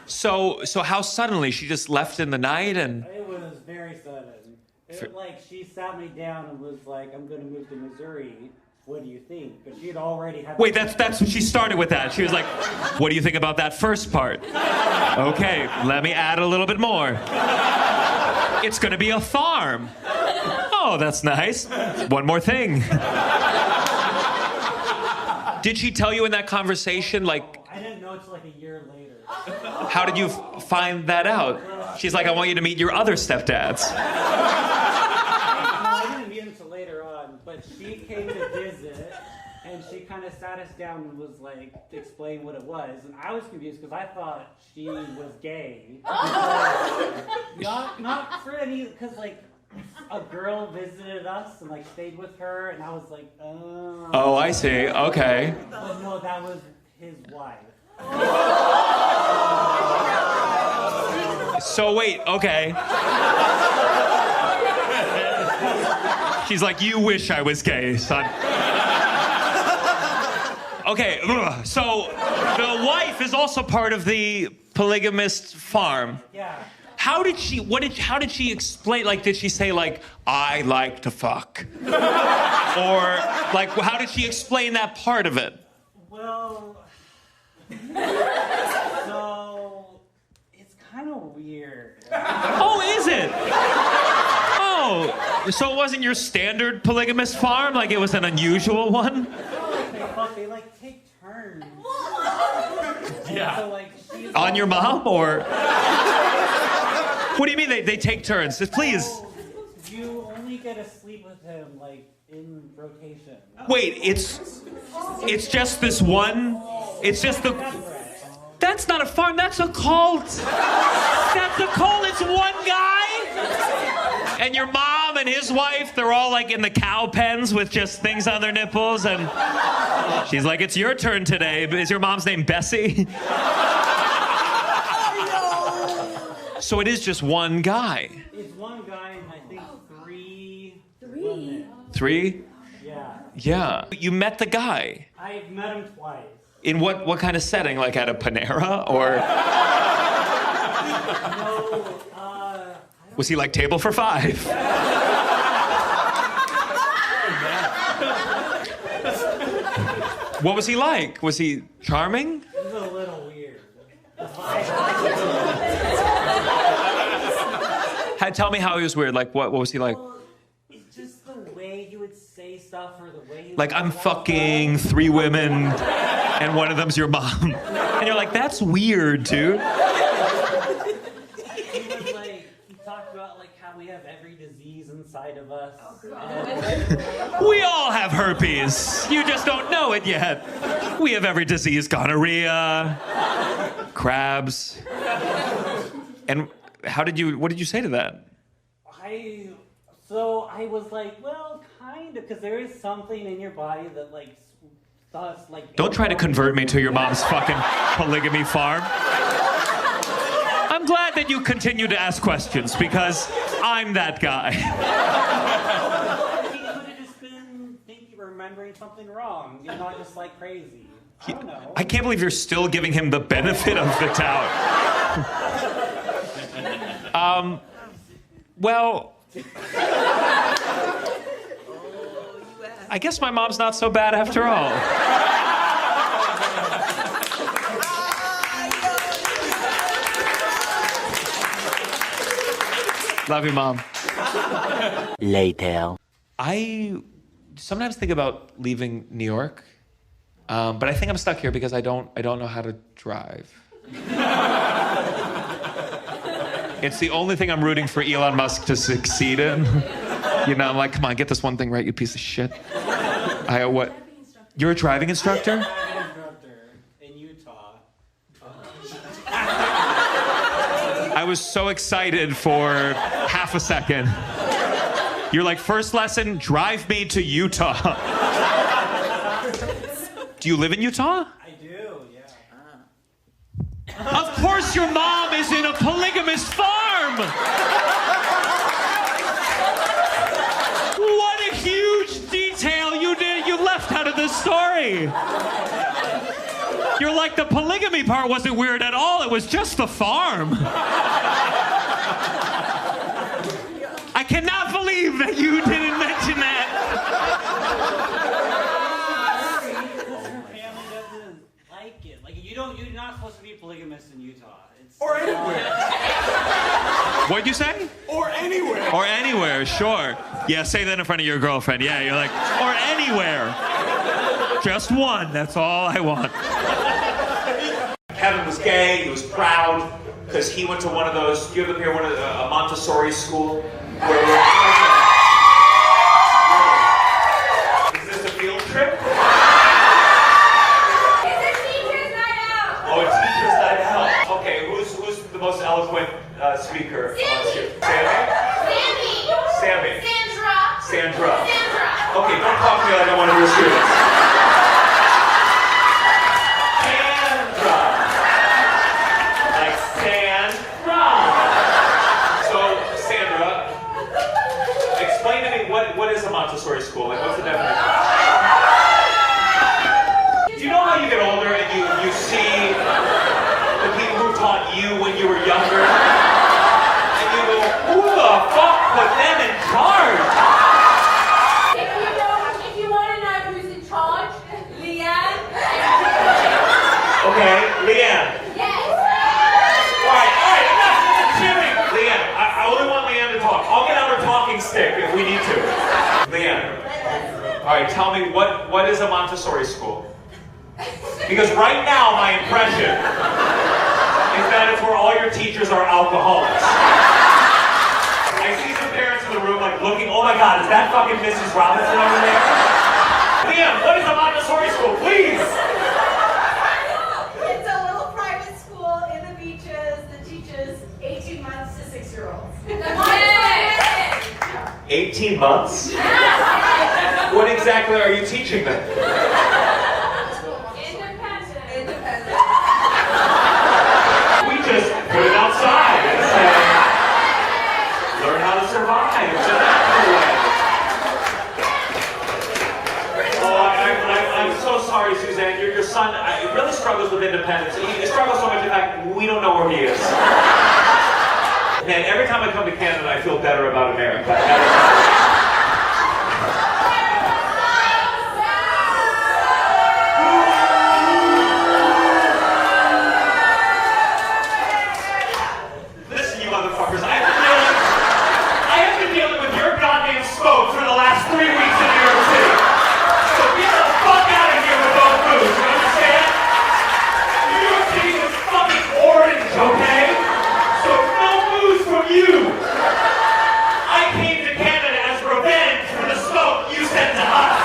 So how suddenly? She just left in the night and... It was very sudden. It was like she sat me down and was like, I'm going to move to Missouri. What do you think? But she had already had... Wait, that's what she started with that. She was like, what do you think about that first part? Okay, let me add a little bit more. It's going to be a farm. Oh, that's nice. One more thing. Did she tell you in that conversation, like... I didn't know until like a year later. How did you find that out? She's like, I want you to meet your other stepdads. No, I didn't meet him until later on, but she came to visit, and she kind of sat us down and was like, to explain what it was, and I was confused because I thought she was gay. Not for any, because like, a girl visited us and like stayed with her, and I was like, oh. Oh, I see. Okay. But no, that was his wife. So wait, okay. She's like, you wish I was gay, son. Okay, so the wife is also part of the polygamist farm. Yeah. How did she explain, like, did she say, like, I like to fuck? Or, like, how did she explain that part of it? Well, so it's kind of weird. Oh, is it? Oh, so it wasn't your standard polygamist farm? Like, it was an unusual one? They like take turns. Yeah. So, like, On your mom, or? What do you mean they take turns? Please. You only get to sleep with him, like, in rotation. Wait, it's just this one? It's just the... That's not a farm, that's a cult. That's a cult, it's one guy? And your mom and his wife, they're all like in the cow pens with just things on their nipples, and she's like, it's your turn today. Is your mom's name Bessie? So it is just one guy. It's one guy and I think three women. 3? Yeah. Yeah. You met the guy. I've met him twice. In what kind of setting? Like at a Panera, or? No, Was he like table for 5? What was he like? Was he charming? It was a little weird. Tell me how he was weird. Like, what was he like? Well, it's just the way he would say stuff, or the way he would Like, I'm fucking 3 women, and one of them's your mom. And you're like, that's weird, dude. He was like, he talked about like how we have every disease inside of us. We all have herpes. You just don't know it yet. We have every disease, gonorrhea, crabs. And what did you say to that? I was like, well, kind of, because there is something in your body that like thus like. Don't try to convert me to your mom's fucking polygamy farm. I'm glad that you continue to ask questions, because I'm that guy. He could have just been remembering something wrong. You're not just like crazy. I don't know. I can't believe you're still giving him the benefit of the doubt. Well, I guess my mom's not so bad after all. Love you, Mom. Later. I sometimes think about leaving New York, but I think I'm stuck here because I don't know how to drive. It's the only thing I'm rooting for Elon Musk to succeed in. You know, I'm like, come on, get this one thing right, you piece of shit. What? You're a driving instructor? I'm an instructor in Utah. I was so excited for half a second. You're like, first lesson, drive me to Utah. Do you live in Utah? I do, yeah. Of course your mom is in a polygamist farm! What a huge detail you left out of this story! You're like, the polygamy part wasn't weird at all, it was just the farm. I cannot believe that you didn't mention that. You're not supposed to be polygamous in Utah. Or anywhere. What'd you say? Or anywhere. Or anywhere, sure. Yeah, say that in front of your girlfriend. Yeah, you're like, or anywhere. Just one, that's all I want. Kevin was gay, he was proud, because he went to one of those, you ever hear one of a Montessori school? Where is this a field trip? Most eloquent speaker amongst you? Sammy? Sandra. Okay, don't talk to me like I'm one of your students. Sandra. Like Sandra. So, Sandra, explain to me what is a Montessori school? Like, what's the definition? Do you know how you get older and you see the people who taught you when you were younger? Leanne. All right, tell me, what is a Montessori school? Because right now, my impression is that it's where all your teachers are alcoholics. I see some parents in the room like looking, oh my God, is that fucking Mrs. Robinson over there? Leanne, what is a Montessori school, please? It's a little private school in the beaches that teaches 18 months to 6-year-olds. 18 months? What exactly are you teaching them? Independent. We just put it outside and say, learn how to survive. It's a natural way. Oh, I'm so sorry, Suzanne. Your son really struggles with independence. He struggles so much, in fact, we don't know where he is. Man, every time I come to Canada, I feel better about America. Listen, you motherfuckers, I have been dealing with your goddamn smoke for the last 3 weeks in New York City. So get the fuck out of here with those moves, you understand? New York City is fucking orange, okay? So no moves from you. I came to Canada as revenge for the smoke you sent to us.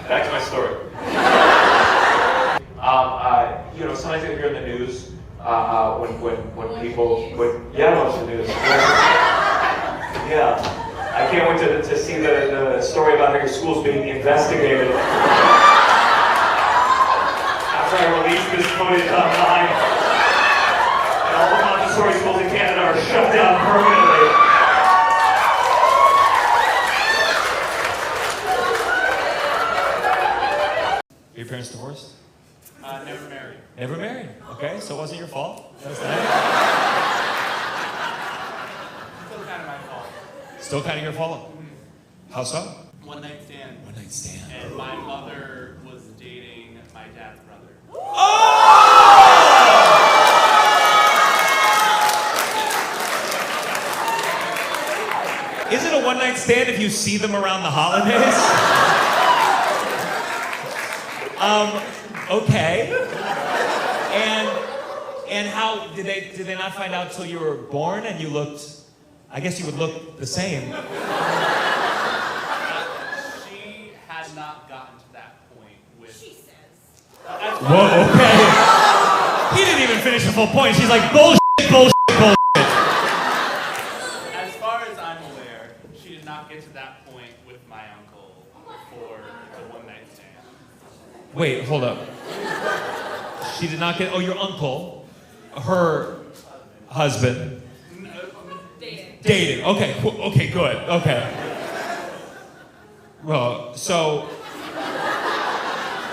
Back to my story. Sometimes you hear in the news when people watch the news. Yeah, I can't wait to see the story about how your school's being investigated. After I release this footage online, and all the Montessori schools in Canada are shut down permanently. Are your parents divorced? Never married. Never married. Okay, so it wasn't your fault. That's nice. Still kind of my fault. Still kind of your fault. How so? One night stand. One night stand. And my mother was dating my dad's brother. Is it a one-night stand if you see them around the holidays? Okay. And how did they not find out till you were born and you looked? I guess you would look the same. She had not gotten to that point with. She says. Whoa. Okay. He didn't even finish the full point. She's like bullshit, bullshit, bullshit. As far as I'm aware, she did not get to that point with my uncle for the one night stand. Wait, hold up. She did not get. Oh, your uncle, her husband. Dating. Okay. Okay. Good. Okay. Well, so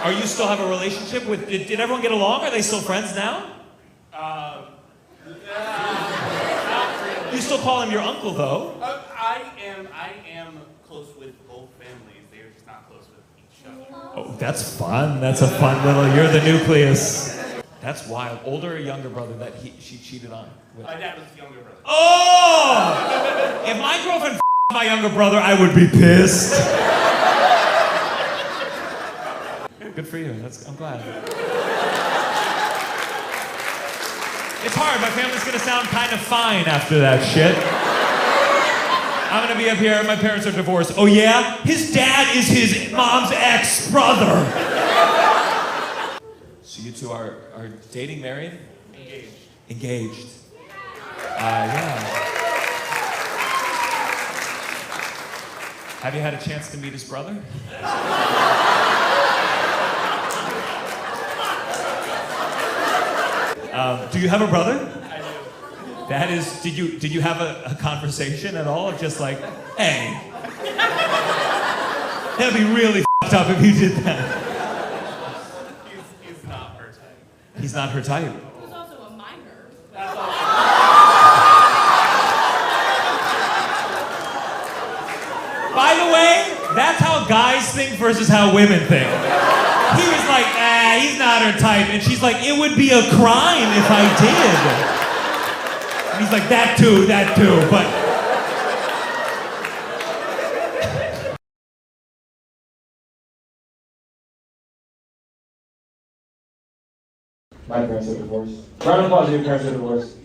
are you still have a relationship with? Did everyone get along? Are they still friends now? Not really. You still call him your uncle, though. I am close with both families. They are just not close with each other. Oh, that's fun. That's a fun little. You're the nucleus. That's wild. Older or younger brother that she cheated on with? My dad was the younger brother. Oh! If my girlfriend f***ed my younger brother, I would be pissed. Good for you. I'm glad. It's hard. My family's gonna sound kind of fine after that shit. I'm gonna be up here. My parents are divorced. Oh yeah? His dad is his mom's ex-brother. So you two are dating, married? Engaged. Yeah. Have you had a chance to meet his brother? Do you have a brother? I do. That is, did you have a conversation at all? Of just like, hey. That'd be really f***ed up if you did that. He's not her type. He's not her type. He's also a minor. That's all. By the way, that's how guys think versus how women think. He was like, he's not her type. And she's like, it would be a crime if I did. And he's like, that too, but... My parents are divorced. Round of applause, your parents are divorced.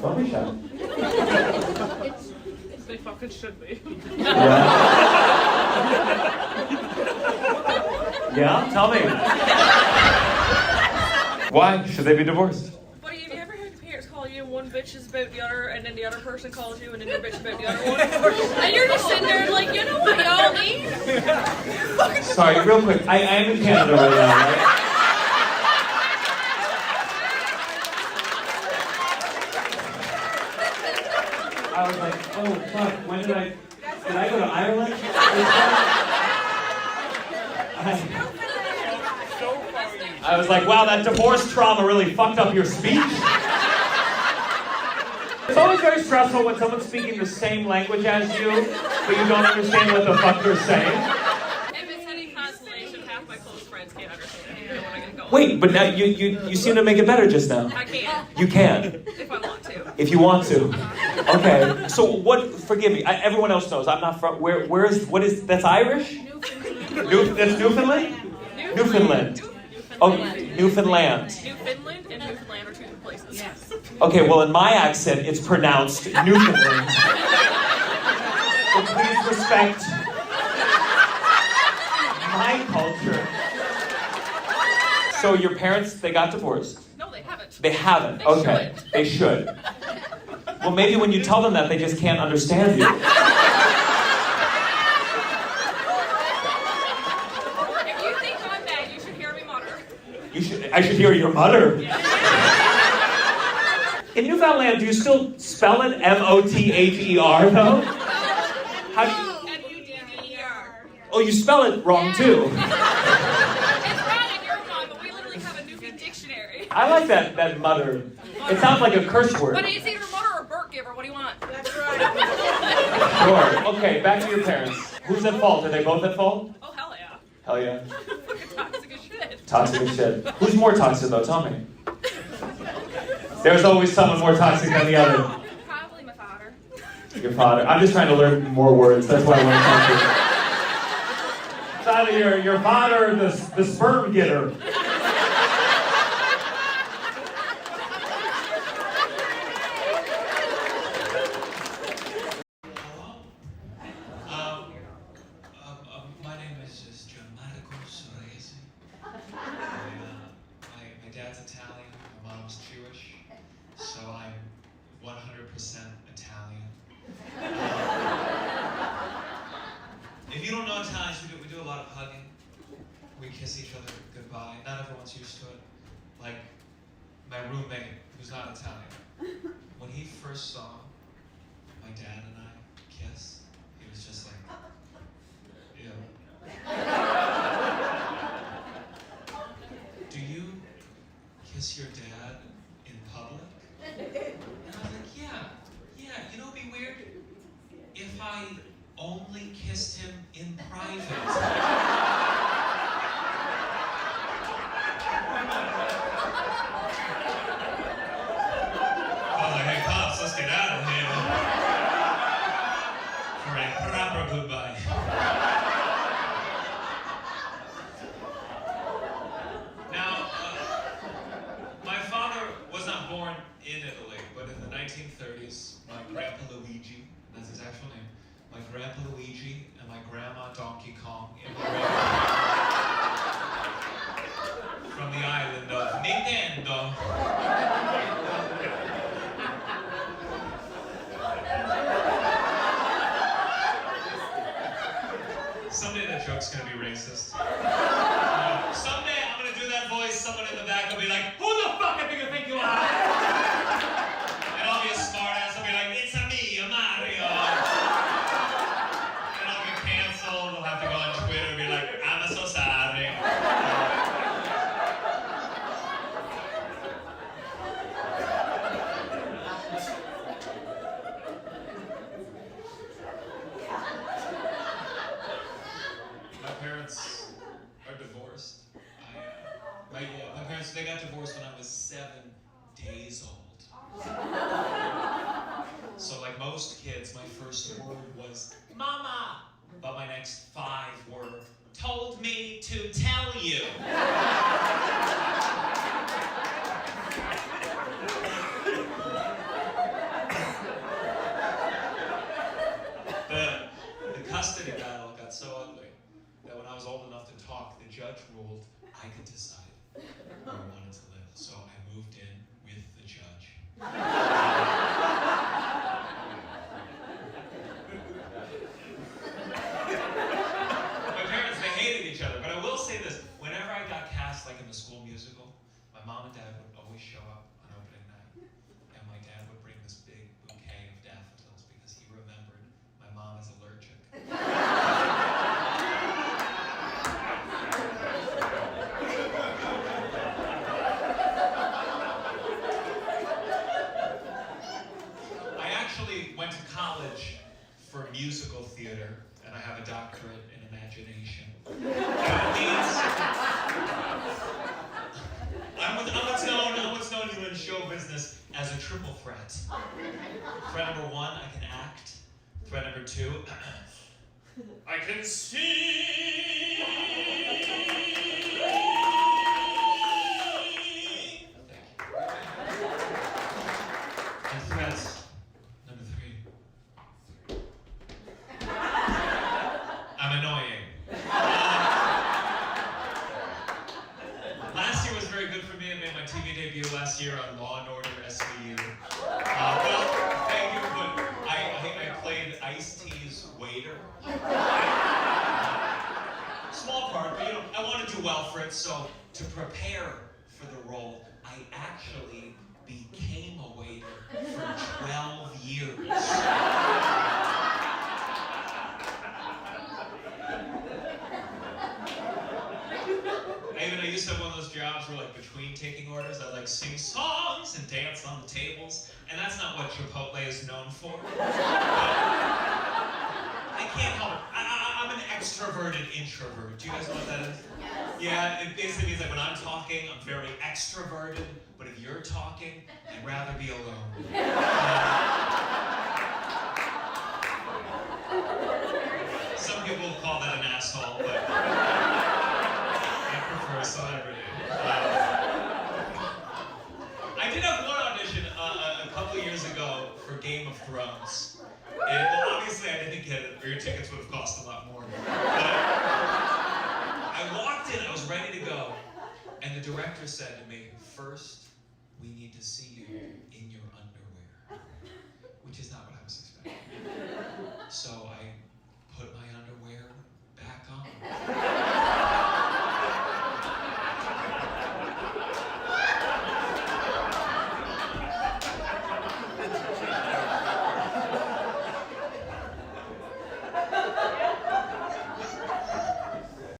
Don't be shy. They fucking should be. Yeah? Yeah, tell me. Why should they be divorced? But have you ever heard your parents call you one bitch is about the other, and then the other person calls you, and then you're bitch about the other one? And you're just sitting there like, you know what y'all need? Sorry, real quick. I am in Canada right now, right? I was like, oh fuck, when did I go to Ireland? I was like, wow, that divorce trauma really fucked up your speech. It's always very stressful when someone's speaking the same language as you, but you don't understand what the fuck they're saying. If it's any consolation, half my close friends can't understand either when I get going. Wait, but now you seem to make it better just now. I can. You can. If I want to. If you want to. Okay. So what, forgive me, everyone else knows, I'm not from, what is, that's Irish? That's Newfoundland? Newfoundland. Oh, Newfoundland. Newfoundland and Newfoundland are two different places. Yes. Okay, well in my accent, it's pronounced Newfoundland. So please respect my culture. So your parents, they got divorced? No, they haven't. They haven't, okay. They should. Well, maybe when you tell them that, they just can't understand you. If you think I'm bad, you should hear me mutter. I should hear your mutter. In Newfoundland, do you still spell it M-O-T-H-E-R, though? How do you... M-U-D-D-E-R. Oh, you spell it wrong, too. It's wrong in your mind, but we literally have a Newfie dictionary. I like that mutter. It sounds like a curse word. But it's either mutter or Burt giver. What do you want? That's right. Sure. Okay, back to your parents. Who's at fault? Are they both at fault? Oh, hell yeah. Hell yeah. Fucking toxic as shit. Toxic as shit. Who's more toxic, though? Tell me. There's always someone more toxic than the other. Probably my father. Your father. I'm just trying to learn more words. That's why I want to talk to you. It's either your father or the sperm getter. My name is Gianmarco Soresi. My dad's Italian, my mom's Jewish, so I'm 100% Italian. If you don't know Italian, we do a lot of hugging. We kiss each other goodbye. Not everyone's used to it. Like my roommate, who's not Italian, when he first saw my dad and I kiss, he was just like, ew. Do you kiss your dad in public? And I was like, yeah. You know, it'd be weird if I only kissed him in private. I was like, hey, Pops, let's get out of here for a proper goodbye. Now, my father was not born in Italy, but in the 1930s, my grandpa Luigi, that's his actual name, my grandpa Luigi and my grandma Donkey Kong immigrated from the island of Nintendo. Someday that joke's gonna be racist. Someday I'm gonna do that voice, someone in the back will be like, who the fuck do you think you are? And I'll be a smart ass, I'll be like, it's a me, a Mario. And I'll get canceled, I'll have to go on Twitter and be like, I'm so sorry. My parents are divorced. My parents, they got divorced when I was 7 days old. So like most kids, my first word was, Mama! but my next 5 were, told me to tell you. The custody battle got so ugly that when I was old enough to talk, the judge ruled I could decide where I wanted to live. So I moved in with the judge. My parents, they hated each other, but I will say this. Whenever I got cast, like in the school musical, my mom and dad would always show up on opening night, and my dad would bring this big bouquet of daffodils because he remembered my mom is allergic. I actually went to college for musical theater, and I have a doctorate in imagination. That means I'm what's known in show business as a triple threat. Threat number 1, I can act. Threat number 2, I can sing. And threat number 3, I'm annoying. Last year was very good for me. I made my TV debut last year on Law & Order SVU. Well, thank you, but I played Ice-T's waiter. Small part, but I want to do well for it, so to prepare for the role, I actually became a waiter for 12 years. I used to have one of those jobs where, like, between taking orders, I'd, like, sing songs and dance on the tables, and that's not what Chipotle is known for. I can't help it. I'm an extroverted introvert. Do you guys know what that is? Yes. Yeah, it basically means that when I'm talking, I'm very extroverted, but if you're talking, I'd rather be alone. Some people call that an asshole, but I prefer celebrity. I did have one audition a couple years ago for Game of Thrones. And well, obviously I didn't get it, or your tickets would have cost a lot more. But I walked in, I was ready to go, and the director said to me, first, we need to see you in your underwear, which is not what I was expecting. So I put my underwear